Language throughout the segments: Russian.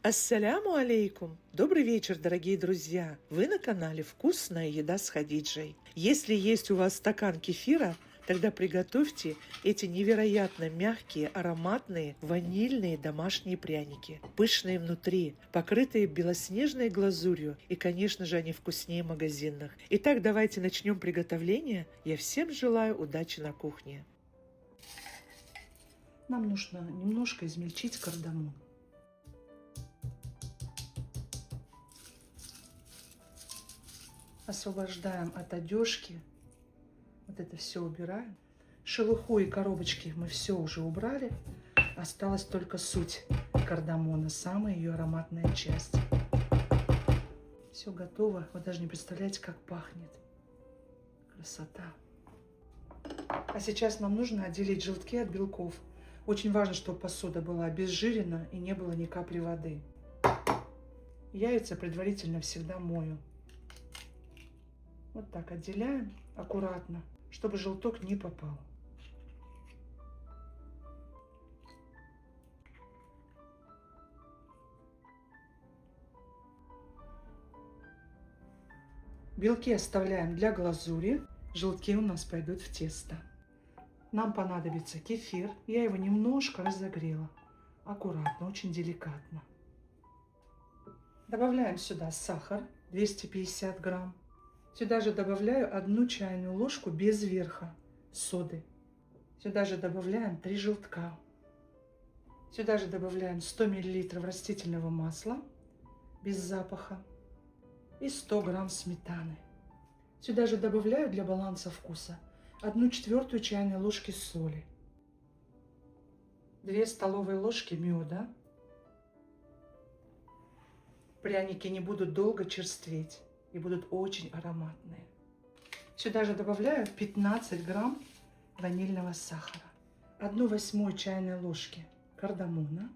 Ассаляму алейкум! Добрый вечер, дорогие друзья! Вы на канале «Вкусная еда с Хадиджей». Если есть у вас стакан кефира, тогда приготовьте эти невероятно мягкие, ароматные, ванильные домашние пряники. Пышные внутри, покрытые белоснежной глазурью, и, конечно же, они вкуснее магазинных. Итак, давайте начнем приготовление. Я всем желаю удачи на кухне. Нам нужно немножко измельчить кардамон. Освобождаем от одежки. Вот это все убираем. Шелуху и коробочки мы все уже убрали. Осталась только суть кардамона, самая ее ароматная часть. Все готово. Вы даже не представляете, как пахнет. Красота. А сейчас нам нужно отделить желтки от белков. Очень важно, чтобы посуда была обезжирена и не было ни капли воды. Яйца предварительно всегда мою. Вот так отделяем аккуратно, чтобы желток не попал. Белки оставляем для глазури, желтки у нас пойдут в тесто. Нам понадобится кефир, я его немножко разогрела, аккуратно, очень деликатно. Добавляем сюда сахар, 250 грамм. Сюда же добавляю 1 чайную ложку без верха соды. Сюда же добавляем 3 желтка. Сюда же добавляем 100 мл растительного масла без запаха и 100 грамм сметаны. Сюда же добавляю для баланса вкуса 1/4 чайной ложки соли, 2 столовые ложки меда. Пряники не будут долго черстветь и будут очень ароматные. Сюда же добавляю 15 грамм ванильного сахара, 1/8 чайной ложки кардамона,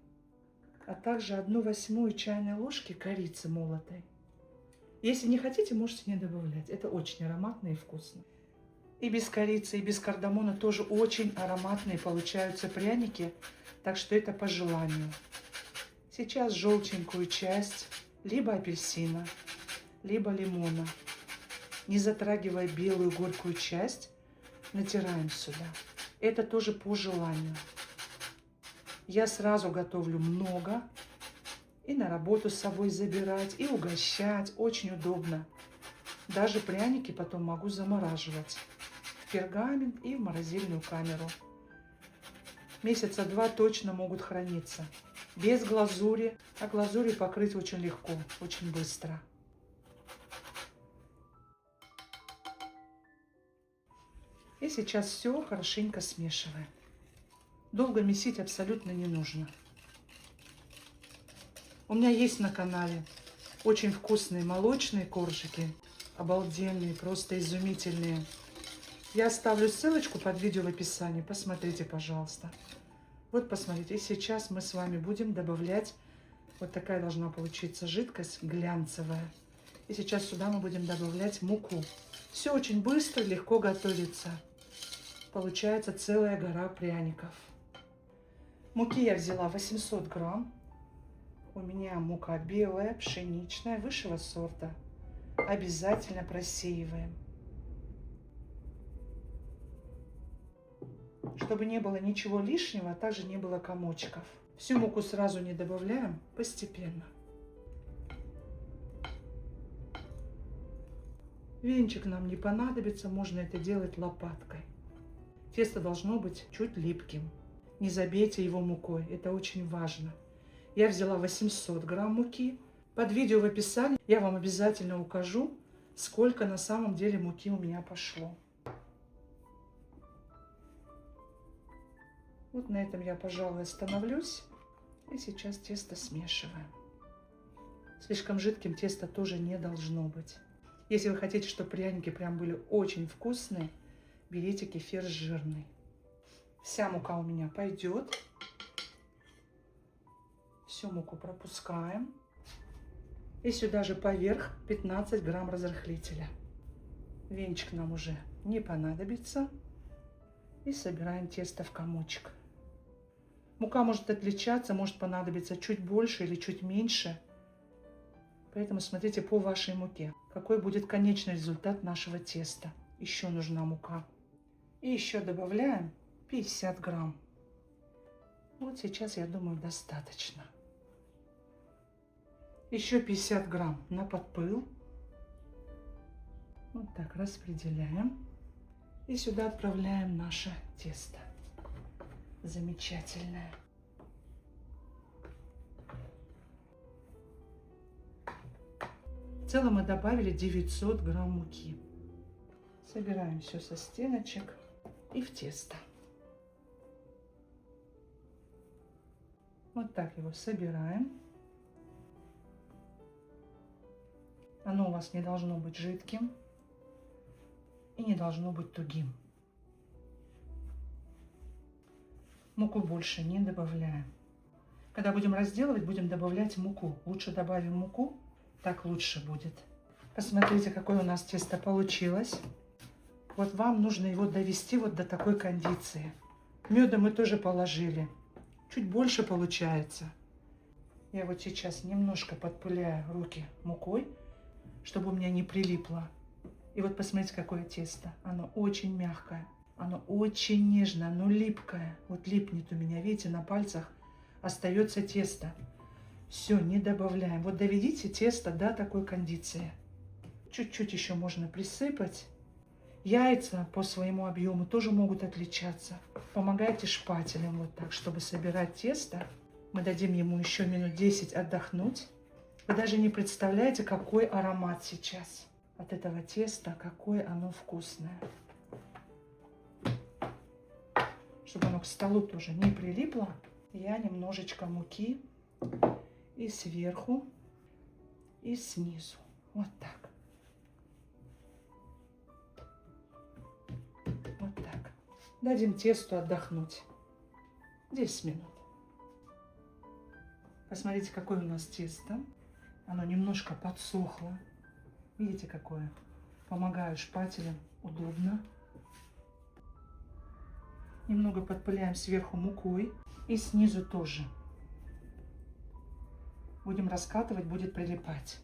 а также 1/8 чайной ложки корицы молотой. Если не хотите, можете не добавлять. Это очень ароматно и вкусно. И без корицы, и без кардамона тоже очень ароматные получаются пряники, так что это по желанию. Сейчас желтенькую часть либо апельсина, либо лимона, не затрагивая белую горькую часть, натираем сюда. Это тоже по желанию. Я сразу готовлю много, и на работу с собой забирать, и угощать. Очень удобно. Даже пряники потом могу замораживать в пергамент и в морозильную камеру. Месяца 2 точно могут храниться. Без глазури, а глазурью покрыть очень легко, очень быстро. И сейчас все хорошенько смешиваем. Долго месить абсолютно не нужно. У меня есть на канале очень вкусные молочные коржики. Обалденные, просто изумительные. Я оставлю ссылочку под видео в описании. Посмотрите, пожалуйста. Вот посмотрите. И сейчас мы с вами будем добавлять. Вот такая должна получиться жидкость глянцевая. И сейчас сюда мы будем добавлять муку. Все очень быстро, легко готовится. Получается целая гора пряников. Муки я взяла 800 грамм. У меня мука белая, пшеничная, высшего сорта. Обязательно просеиваем. Чтобы не было ничего лишнего, а также не было комочков. Всю муку сразу не добавляем, постепенно. Венчик нам не понадобится, можно это делать лопаткой. Тесто должно быть чуть липким. Не забейте его мукой, это очень важно. Я взяла 800 грамм муки. Под видео в описании я вам обязательно укажу, сколько на самом деле муки у меня пошло. Вот на этом я, пожалуй, остановлюсь. И сейчас тесто смешиваем. Слишком жидким тесто тоже не должно быть. Если вы хотите, чтобы пряники прям были очень вкусные, берите кефир жирный. Вся мука у меня пойдет. Всю муку пропускаем. И сюда же поверх 15 грамм разрыхлителя. Венчик нам уже не понадобится. И собираем тесто в комочек. Мука может отличаться, может понадобиться чуть больше или чуть меньше. Поэтому смотрите по вашей муке, какой будет конечный результат нашего теста. Еще нужна мука. И еще добавляем 50 грамм. Вот сейчас, я думаю, достаточно. Еще 50 грамм на подпыл. Вот так распределяем. И сюда отправляем наше тесто. Замечательное. В целом мы добавили 900 грамм муки. Собираем все со стеночек и в тесто. Вот так его собираем. Оно у вас не должно быть жидким и не должно быть тугим. Муку больше не добавляем. Когда будем разделывать, будем добавлять муку. Лучше добавим муку, так лучше будет. Посмотрите, какое у нас тесто получилось. Вот вам нужно его довести вот до такой кондиции. Меда мы тоже положили. Чуть больше получается. Я вот сейчас немножко подпыляю руки мукой, чтобы у меня не прилипло. И вот посмотрите, какое тесто. Оно очень мягкое, оно очень нежное, оно липкое. Вот липнет у меня, видите, на пальцах остается тесто. Все, не добавляем. Вот доведите тесто до такой кондиции. Чуть-чуть еще можно присыпать. Яйца по своему объему тоже могут отличаться. Помогайте шпателем вот так, чтобы собирать тесто. Мы дадим ему еще минут 10 отдохнуть. Вы даже не представляете, какой аромат сейчас от этого теста, какое оно вкусное. Чтобы оно к столу тоже не прилипло, я немножечко муки и сверху, и снизу. Вот так. Вот так. Дадим тесту отдохнуть 10 минут. Посмотрите, какое у нас тесто. Оно немножко подсохло. Видите, какое? Помогаю шпателем. Удобно. Немного подпыляем сверху мукой. И снизу тоже. Будем раскатывать, будет прилипать.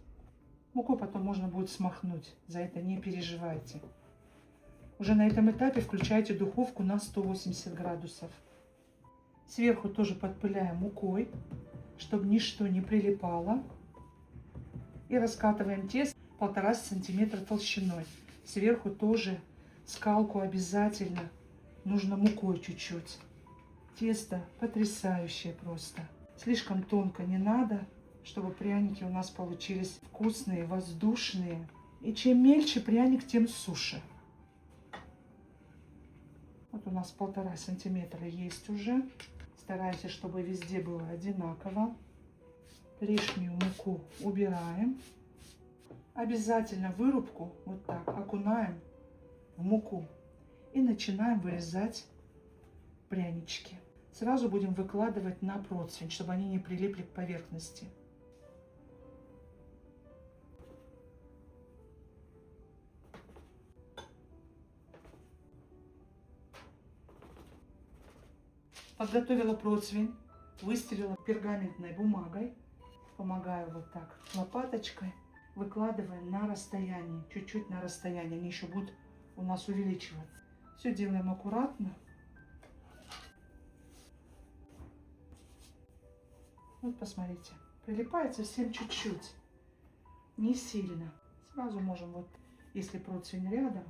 Муку потом можно будет смахнуть. За это не переживайте. Уже на этом этапе включайте духовку на 180 градусов. Сверху тоже подпыляем мукой, чтобы ничто не прилипало. И раскатываем тесто 1,5 сантиметра толщиной. Сверху тоже скалку обязательно. Нужно мукой чуть-чуть. Тесто потрясающее просто. Слишком тонко не надо, чтобы пряники у нас получились вкусные, воздушные. И чем мельче пряник, тем суше. Вот у нас 1,5 сантиметра есть уже. Старайся, чтобы везде было одинаково. Лишнюю муку убираем. Обязательно вырубку вот так окунаем в муку. И начинаем вырезать прянички. Сразу будем выкладывать на противень, чтобы они не прилипли к поверхности. Подготовила противень, выстелила пергаментной бумагой. Помогаю вот так лопаточкой. Выкладываем на расстоянии, чуть-чуть на расстоянии. Они еще будут у нас увеличиваться. Все делаем аккуратно. Вот посмотрите, прилипает совсем чуть-чуть, не сильно. Сразу можем, вот, если противень рядом,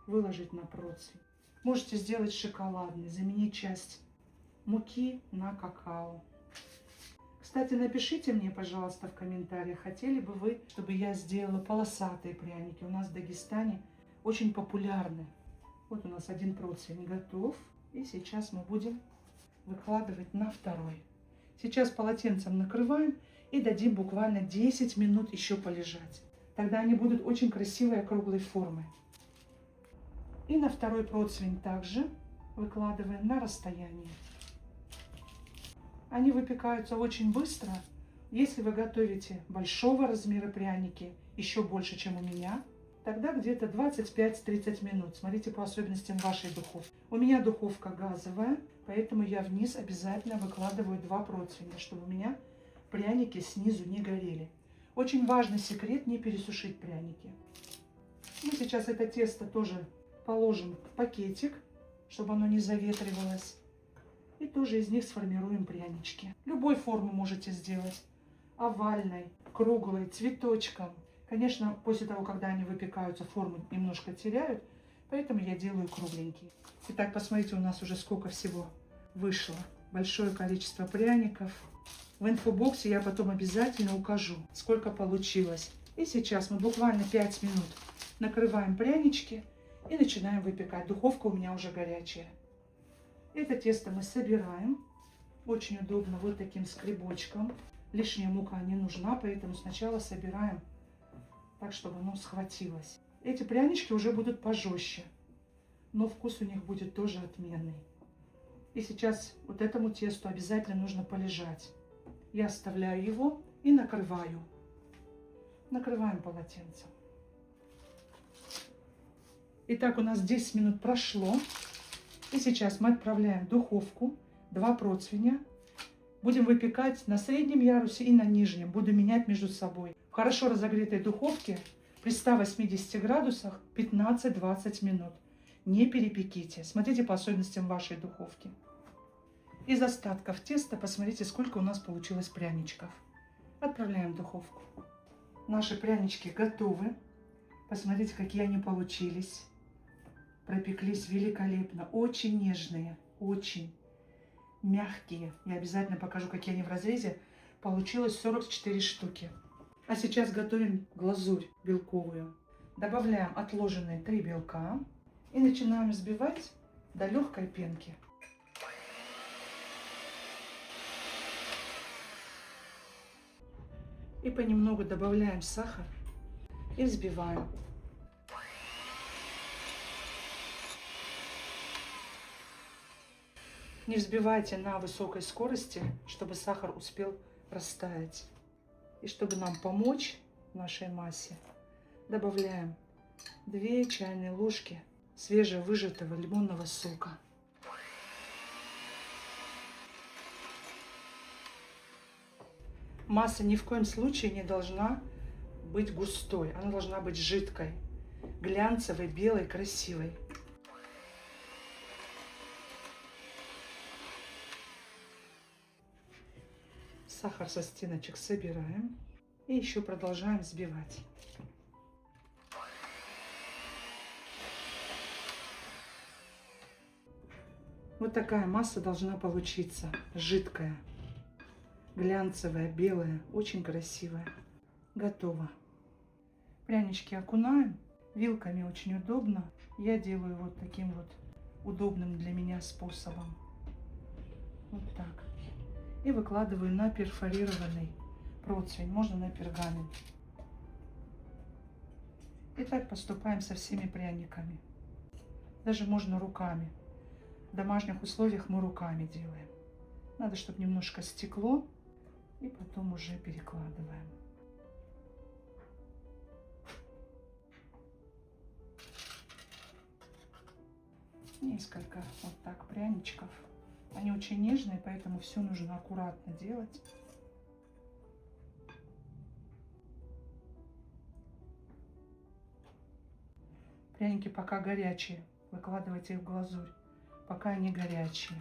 выложить на противень. Можете сделать шоколадный, заменить часть муки на какао. Кстати, напишите мне, пожалуйста, в комментариях, хотели бы вы, чтобы я сделала полосатые пряники. У нас в Дагестане очень популярны. Вот у нас один противень готов. И сейчас мы будем выкладывать на второй. Сейчас полотенцем накрываем и дадим буквально 10 минут еще полежать. Тогда они будут очень красивой округлой формы. И на второй противень также выкладываем на расстояние. Они выпекаются очень быстро. Если вы готовите большого размера пряники, еще больше, чем у меня, тогда где-то 25-30 минут. Смотрите по особенностям вашей духовки. У меня духовка газовая, Поэтому я вниз обязательно выкладываю 2 противня, чтобы у меня пряники снизу не горели. Очень важный секрет — не пересушить пряники. Мы сейчас это тесто тоже положим в пакетик, чтобы оно не заветривалось. И тоже из них сформируем прянички. Любой формы можете сделать. Овальной, круглой, цветочком. Конечно, после того, когда они выпекаются, форму немножко теряют, поэтому я делаю кругленькие. Итак, посмотрите, у нас уже сколько всего вышло. Большое количество пряников. В инфобоксе я потом обязательно укажу, сколько получилось. И сейчас мы буквально 5 минут накрываем прянички и начинаем выпекать. Духовка у меня уже горячая. Это тесто мы собираем. Очень удобно вот таким скребочком. Лишняя мука не нужна, поэтому сначала собираем так, чтобы оно схватилось. Эти прянички уже будут пожестче, но вкус у них будет тоже отменный. И сейчас вот этому тесту обязательно нужно полежать. Я оставляю его и накрываю. Накрываем полотенцем. Итак, у нас 10 минут прошло. И сейчас мы отправляем в духовку 2 противня. Будем выпекать на среднем ярусе и на нижнем. Буду менять между собой. В хорошо разогретой духовке при 180 градусах 15-20 минут. Не перепеките. Смотрите по особенностям вашей духовки. Из остатков теста посмотрите, сколько у нас получилось пряничков. Отправляем в духовку. Наши прянички готовы. Посмотрите, какие они получились. Пропеклись великолепно. Очень нежные, очень мягкие. Я обязательно покажу, какие они в разрезе. Получилось 44 штуки. А сейчас готовим глазурь белковую. Добавляем отложенные 3 белка и начинаем взбивать до легкой пенки. И понемногу добавляем сахар и взбиваем. Не взбивайте на высокой скорости, чтобы сахар успел растаять. И чтобы нам помочь нашей массе, добавляем 2 чайные ложки свежевыжатого лимонного сока. Масса ни в коем случае не должна быть густой, она должна быть жидкой, глянцевой, белой, красивой. Сахар со стеночек собираем и еще продолжаем взбивать. Вот такая масса должна получиться, жидкая, глянцевая, белая, очень красивая. Готово. Прянички окунаем, вилками очень удобно. Я делаю вот таким вот удобным для меня способом. Вот так. И выкладываю на перфорированный противень, можно на пергамент. И так поступаем со всеми пряниками. Даже можно руками. В домашних условиях мы руками делаем. Надо, чтобы немножко стекло, и потом уже перекладываем. Несколько вот так пряничков. Они очень нежные, поэтому все нужно аккуратно делать. Пряники пока горячие. Выкладывайте их в глазурь, пока они горячие.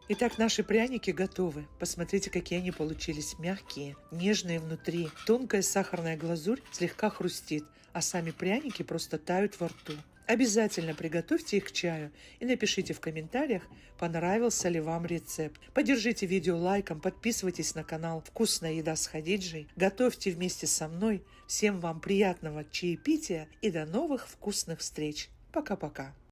Итак, наши пряники готовы. Посмотрите, какие они получились. Мягкие, нежные внутри. Тонкая сахарная глазурь слегка хрустит, а сами пряники просто тают во рту. Обязательно приготовьте их к чаю и напишите в комментариях, понравился ли вам рецепт. Поддержите видео лайком, подписывайтесь на канал «Вкусная еда с Хадиджей». Готовьте вместе со мной. Всем вам приятного чаепития и до новых вкусных встреч. Пока-пока.